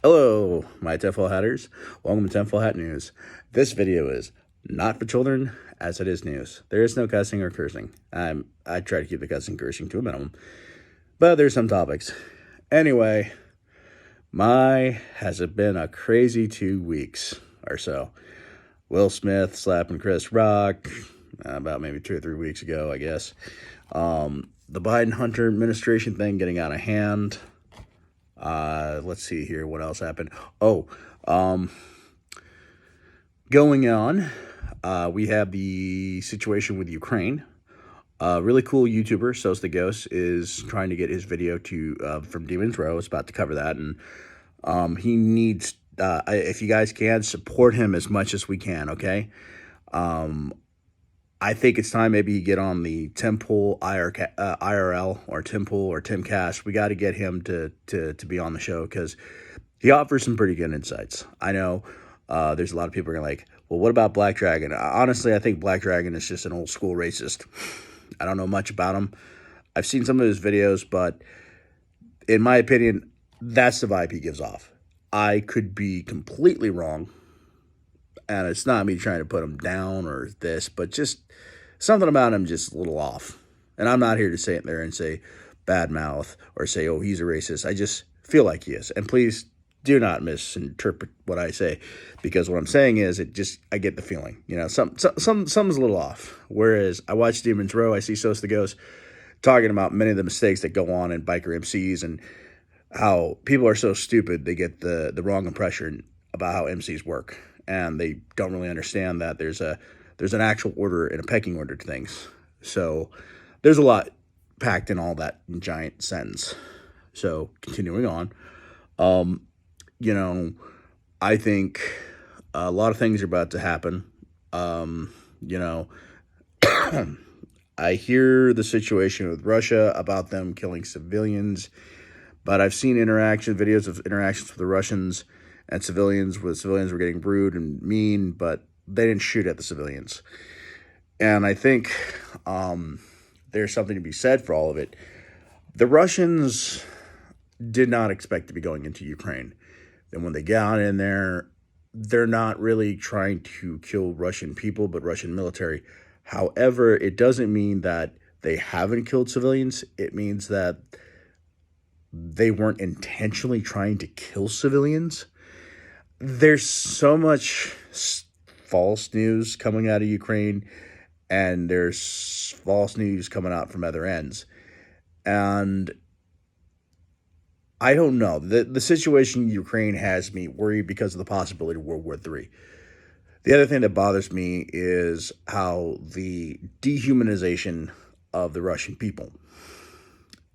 Hello, my tinfoil hatters. Welcome to Tinfoil Hat News. This video is not for children, as it is news. There is no cussing or cursing. I try to keep the cussing and cursing to a minimum, but there's some topics. Anyway, has it been a crazy 2 weeks or so? Will Smith slapping Chris Rock about maybe 2 or 3 weeks ago, I guess. The Biden-Hunter administration thing getting out of hand. Let's see here. What else happened? Going on, we have the situation with Ukraine. Really cool YouTuber, Sose the Ghost, is trying to get his video to from Demon's Row. It's about to cover that, and he needs, if you guys can, support him as much as we can, okay? I think it's time maybe you get on the Temple IRL or Temple or Tim Cast. We got to get him to be on the show because he offers some pretty good insights. I know there's a lot of people who are like, well, what about Black Dragon? Honestly, I think Black Dragon is just an old school racist. I don't know much about him. I've seen some of his videos, but in my opinion, that's the vibe he gives off. I could be completely wrong. And it's not me trying to put him down or this, but just something about him just a little off. And I'm not here to sit there and say bad mouth or say, oh, he's a racist. I just feel like he is. And please do not misinterpret what I say, because what I'm saying is I get the feeling, something's a little off. Whereas I watch Demon's Row, I see Sose the Ghost talking about many of the mistakes that go on in biker MCs and how people are so stupid they get the wrong impression about how MCs work. And they don't really understand that there's an actual order and a pecking order to things. So there's a lot packed in all that giant sentence. So continuing on, I think a lot of things are about to happen. I hear the situation with Russia about them killing civilians, but I've seen videos of interactions with the Russians and civilians were getting rude and mean, but they didn't shoot at the civilians. And I think there's something to be said for all of it. The Russians did not expect to be going into Ukraine. And when they got in there, they're not really trying to kill Russian people, but Russian military. However, it doesn't mean that they haven't killed civilians. It means that they weren't intentionally trying to kill civilians. There's so much false news coming out of Ukraine, and there's false news coming out from other ends. And I don't know. The situation in Ukraine has me worried because of the possibility of World War III. The other thing that bothers me is how the dehumanization of the Russian people.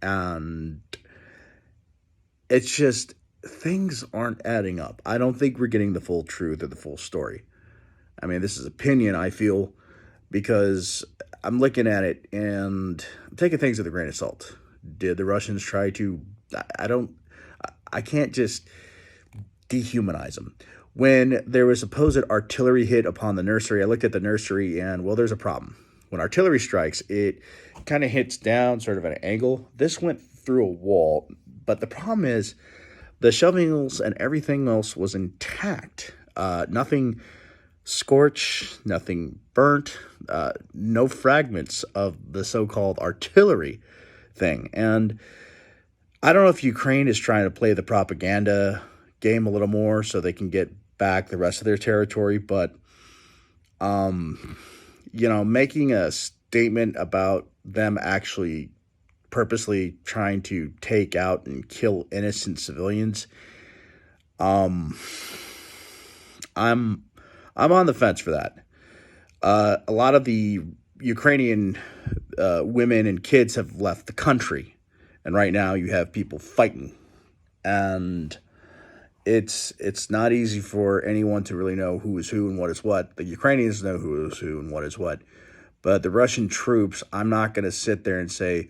And it's just, things aren't adding up. I don't think we're getting the full truth or the full story. I mean, this is opinion, I feel, because I'm looking at it and I'm taking things with a grain of salt. Did the Russians try to... I can't just dehumanize them. When there was supposed artillery hit upon the nursery, I looked at the nursery and, well, there's a problem. When artillery strikes, it kind of hits down sort of at an angle. This went through a wall, but the problem is the shovels and everything else was intact. Nothing scorched, nothing burnt, no fragments of the so-called artillery thing. And I don't know if Ukraine is trying to play the propaganda game a little more so they can get back the rest of their territory, but making a statement about them actually purposely trying to take out and kill innocent civilians, I'm on the fence for that. A lot of the Ukrainian women and kids have left the country, and right now you have people fighting, and it's not easy for anyone to really know who is who and what is what. The Ukrainians know who is who and what is what, but the Russian troops, I'm not going to sit there and say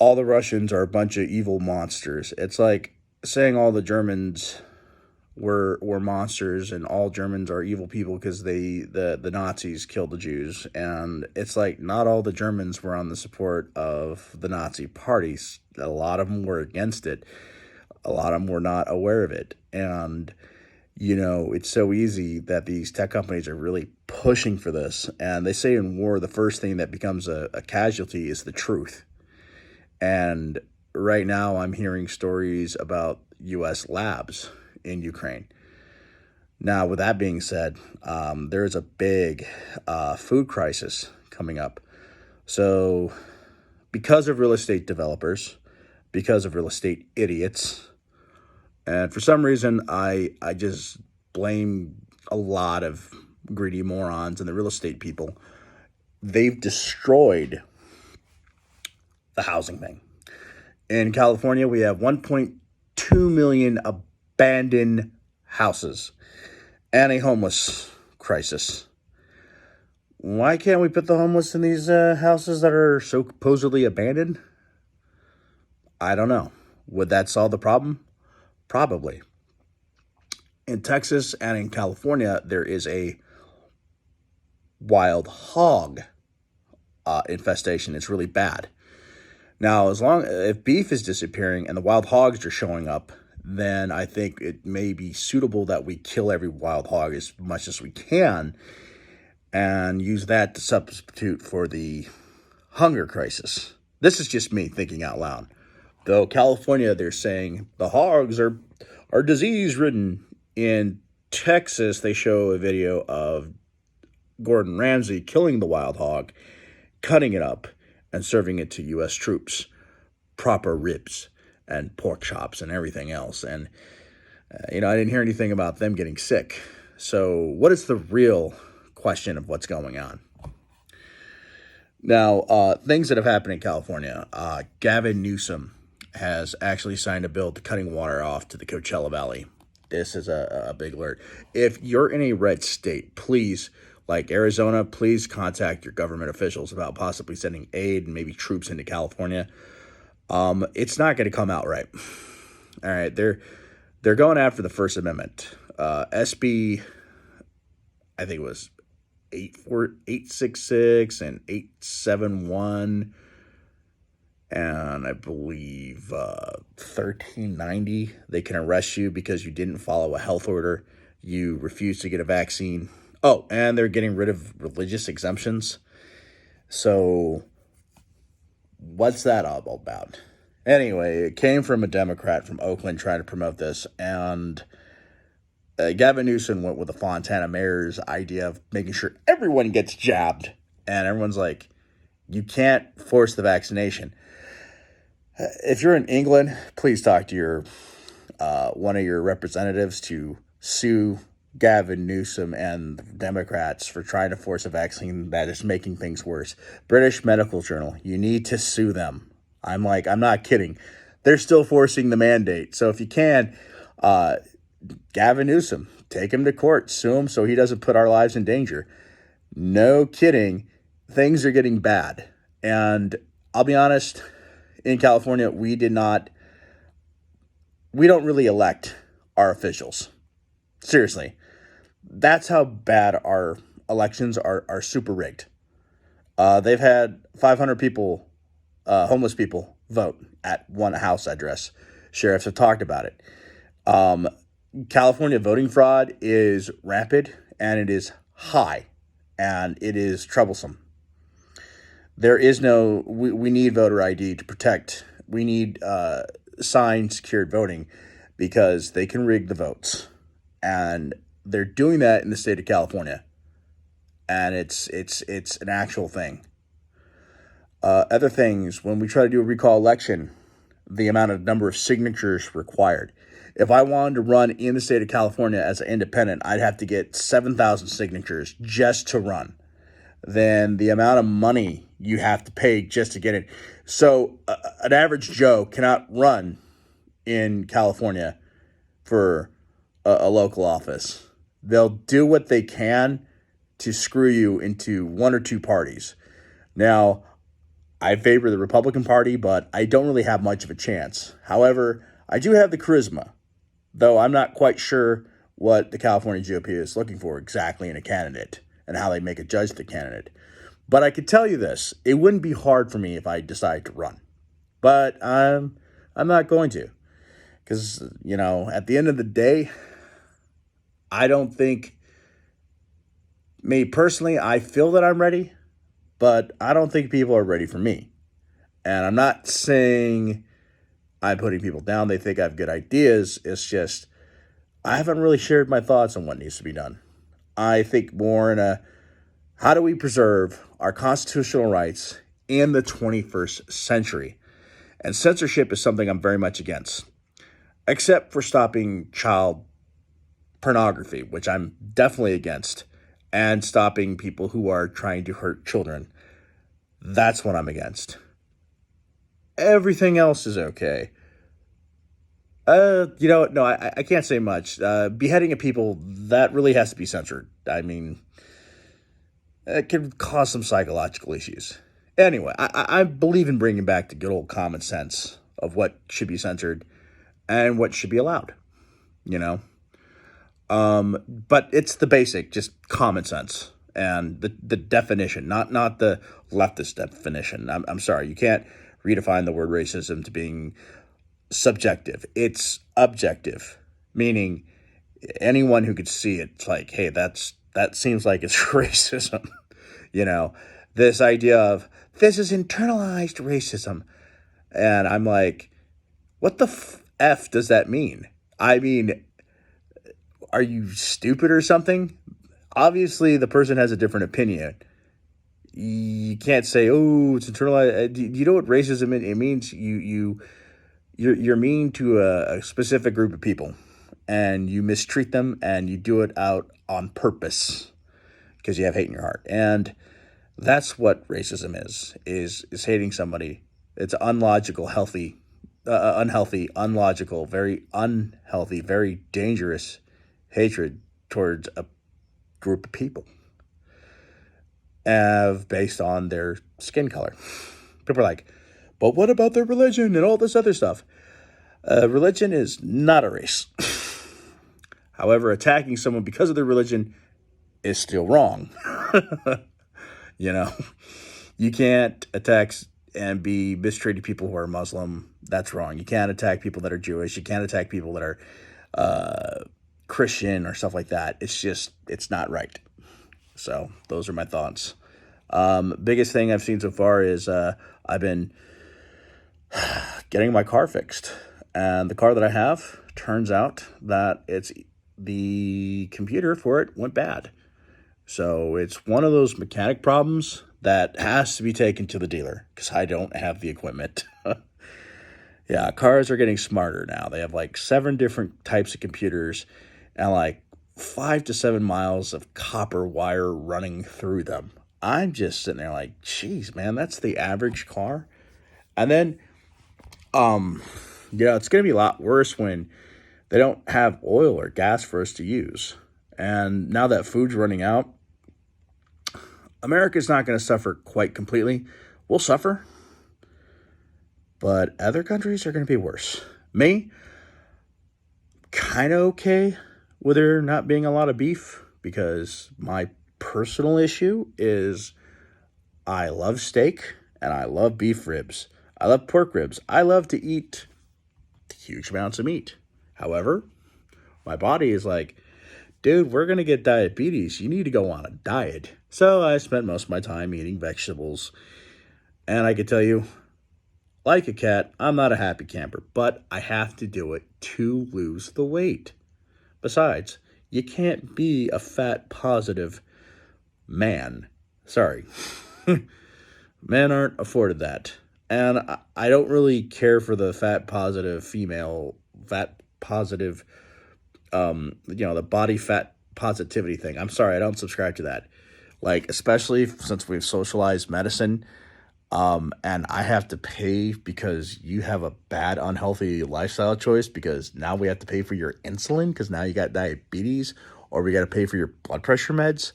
all the Russians are a bunch of evil monsters. It's like saying all the Germans were monsters and all Germans are evil people because the Nazis killed the Jews. And it's like, not all the Germans were on the support of the Nazi parties. A lot of them were against it. A lot of them were not aware of it. And, you know, it's so easy that these tech companies are really pushing for this. And they say in war, the first thing that becomes a casualty is the truth. And right now I'm hearing stories about U.S. labs in Ukraine. Now, with that being said, there is a big food crisis coming up. So because of real estate developers, because of real estate idiots, and for some reason, I just blame a lot of greedy morons and the real estate people. They've destroyed the housing thing. In California, we have 1.2 million abandoned houses and a homeless crisis. Why can't we put the homeless in these houses that are supposedly abandoned? I don't know. Would that solve the problem? Probably. In Texas and in California, there is a wild hog infestation. It's really bad. Now, if beef is disappearing and the wild hogs are showing up, then I think it may be suitable that we kill every wild hog as much as we can and use that to substitute for the hunger crisis. This is just me thinking out loud. Though California, they're saying the hogs are disease-ridden. In Texas, they show a video of Gordon Ramsay killing the wild hog, cutting it up, and serving it to U.S. troops. Proper ribs and pork chops and everything else. And, I didn't hear anything about them getting sick. So what is the real question of what's going on? Now, things that have happened in California. Gavin Newsom has actually signed a bill to cutting water off to the Coachella Valley. This is a big alert. If you're in a red state, please, like Arizona, please contact your government officials about possibly sending aid and maybe troops into California. It's not going to come out right. All right, they're going after the First Amendment. SB, I think it was 866 and 871. And I believe 1390, they can arrest you because you didn't follow a health order. You refused to get a vaccine. Oh, and they're getting rid of religious exemptions. So what's that all about? Anyway, it came from a Democrat from Oakland trying to promote this. And Gavin Newsom went with the Fontana mayor's idea of making sure everyone gets jabbed. And everyone's like, you can't force the vaccination. If you're in England, please talk to your one of your representatives to sue Gavin Newsom and the Democrats for trying to force a vaccine that is making things worse. British Medical Journal, you need to sue them. I'm not kidding. They're still forcing the mandate. So if you can, Gavin Newsom, take him to court, sue him so he doesn't put our lives in danger. No kidding. Things are getting bad. And I'll be honest, in California, we don't really elect our officials. Seriously. That's how bad our elections are super rigged. They've had 500 people, homeless people, vote at one house address. Sheriffs have talked about it. California voting fraud is rampant, and it is high, and it is troublesome. There is we need voter ID to protect. We need signed, secured voting because they can rig the votes. And they're doing that in the state of California. And it's an actual thing. Other things, when we try to do a recall election, the number of signatures required. If I wanted to run in the state of California as an independent, I'd have to get 7,000 signatures just to run. Then the amount of money you have to pay just to get it. So an average Joe cannot run in California for a local office. They'll do what they can to screw you into one or two parties. Now, I favor the Republican Party, but I don't really have much of a chance. However, I do have the charisma, though I'm not quite sure what the California GOP is looking for exactly in a candidate and how they make a judge the candidate. But I could tell you this, it wouldn't be hard for me if I decided to run. But I'm not going to. Because, at the end of the day, I don't think, me personally, I feel that I'm ready, but I don't think people are ready for me. And I'm not saying I'm putting people down. They think I have good ideas. It's just, I haven't really shared my thoughts on what needs to be done. I think more in a, how do we preserve our constitutional rights in the 21st century? And censorship is something I'm very much against, except for stopping child pornography, which I'm definitely against, and stopping people who are trying to hurt children. That's what I'm against. Everything else is okay. No, I can't say much. Beheading of people, that really has to be censored. I mean, it can cause some psychological issues. Anyway, I believe in bringing back the good old common sense of what should be censored and what should be allowed, you know? But it's the basic, just common sense and the definition, not the leftist definition. I'm sorry, you can't redefine the word racism to being subjective. It's objective, meaning anyone who could see it, it's like, hey, that seems like it's racism. This idea of this is internalized racism. And I'm like, what the F does that mean? I mean, are you stupid or something? Obviously, the person has a different opinion. You can't say, oh, it's internalized. Do you know what racism is? It means you're mean to a specific group of people, and you mistreat them, and you do it out on purpose because you have hate in your heart. And that's what racism is hating somebody. It's unlogical, unhealthy, unlogical, very unhealthy, very dangerous hatred towards a group of people based on their skin color. People are like, but what about their religion and all this other stuff? Religion is not a race. However, attacking someone because of their religion is still wrong. You can't attack and be mistreating people who are Muslim. That's wrong. You can't attack people that are Jewish. You can't attack people that are Christian or stuff like that. It's not right. So those are my thoughts. Biggest thing I've seen so far is I've been getting my car fixed. And the car that I have, turns out that the computer for it went bad. So it's one of those mechanic problems that has to be taken to the dealer because I don't have the equipment. Yeah, cars are getting smarter now. They have like 7 different types of computers and like 5 to 7 miles of copper wire running through them. I'm just sitting there like, geez, man, that's the average car. And then, it's going to be a lot worse when they don't have oil or gas for us to use. And now that food's running out, America's not going to suffer quite completely. We'll suffer, but other countries are going to be worse. Me, kind of okay with there not being a lot of beef because my personal issue is I love steak and I love beef ribs. I love pork ribs. I love to eat huge amounts of meat. However, my body is like, dude, we're going to get diabetes. You need to go on a diet. So I spent most of my time eating vegetables. And I can tell you, like a cat, I'm not a happy camper, but I have to do it to lose the weight. Besides, you can't be a fat positive man. Sorry. Men aren't afforded that. And I don't really care for the fat positive, the body fat positivity thing. I'm sorry, I don't subscribe to that. Like, especially since we've socialized medicine, and I have to pay because you have a bad, unhealthy lifestyle choice because now we have to pay for your insulin because now you got diabetes, or we got to pay for your blood pressure meds.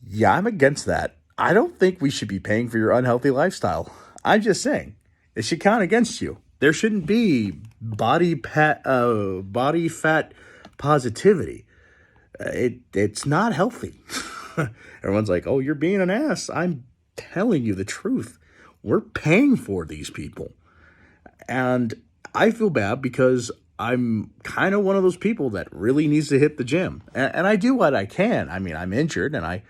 Yeah, I'm against that. I don't think we should be paying for your unhealthy lifestyle. I'm just saying, it should count against you. There shouldn't be body fat positivity. It's not healthy. Everyone's like, oh, you're being an ass. I'm telling you the truth. We're paying for these people. And I feel bad because I'm kind of one of those people that really needs to hit the gym. And I do what I can. I mean, I'm injured and I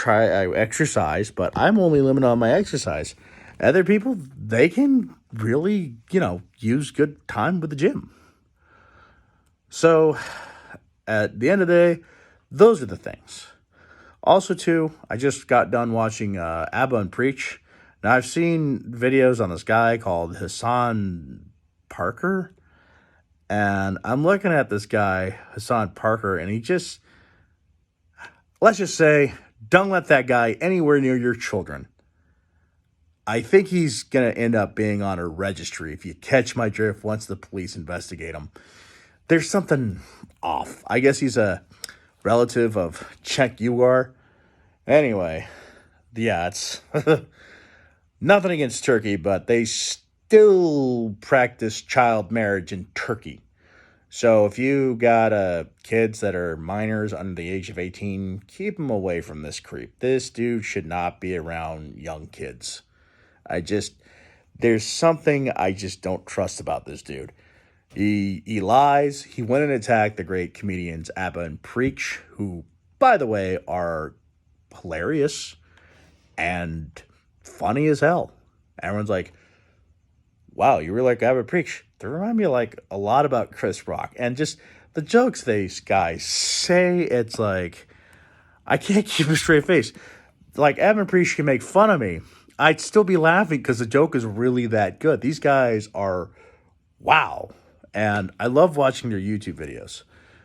exercise, but I'm only limited on my exercise. Other people, they can really, use good time with the gym. So at the end of the day, those are the things. Also, too, I just got done watching Abba and Preach. Now, I've seen videos on this guy called Hassan Parker, and I'm looking at this guy, Hassan Parker, and let's just say, don't let that guy anywhere near your children. I think he's going to end up being on a registry if you catch my drift once the police investigate him. There's something off. I guess he's a relative of Czech Ugar. Anyway, yeah, it's nothing against Turkey, but they still practice child marriage in Turkey. So if you got kids that are minors under the age of 18, keep them away from this creep. This dude should not be around young kids. There's something I just don't trust about this dude. He lies. He went and attacked the great comedians Abba and Preach, who, by the way, are hilarious and funny as hell. Everyone's like, wow, you really like Abba and Preach. They remind me like a lot about Chris Rock. And just the jokes these guys say, it's like, I can't keep a straight face. Like, Abba and Preach can make fun of me. I'd still be laughing because the joke is really that good. These guys are, wow. And I love watching their YouTube videos.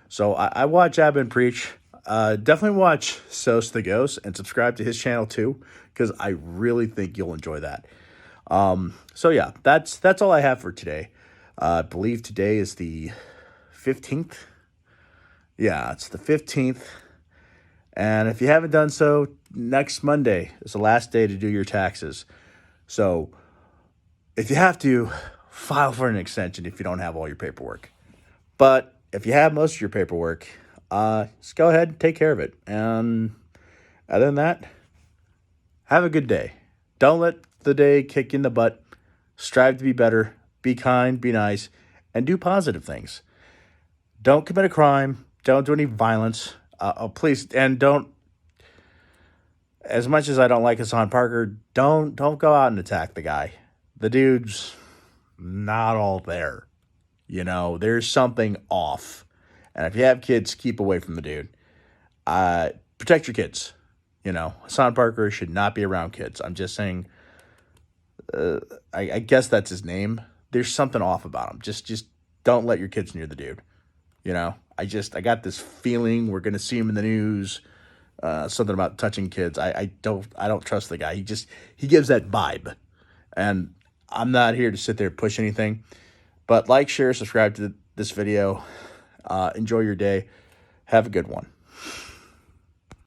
So I watch Abba and Preach. Definitely watch Sose the Ghost and subscribe to his channel too, because I really think you'll enjoy that. So yeah, that's all I have for today. I believe today is the 15th. Yeah, it's the 15th. And if you haven't done so, next Monday is the last day to do your taxes. So if you have to, file for an extension if you don't have all your paperwork. But if you have most of your paperwork, just go ahead and take care of it. And other than that, have a good day. Don't let the day kick you in the butt. Strive to be better. Be kind, be nice, and do positive things. Don't commit a crime. Don't do any violence. Please, and don't, as much as I don't like Hassan Parker, don't go out and attack the guy. The dude's not all there. There's something off. And if you have kids, keep away from the dude. Protect your kids. Hassan Parker should not be around kids. I'm just saying, I guess that's his name. There's something off about him. Just don't let your kids near the dude. I got this feeling we're going to see him in the news. Something about touching kids. I don't trust the guy. He gives that vibe. And I'm not here to sit there and push anything. But like, share, subscribe to this video. Enjoy your day. Have a good one.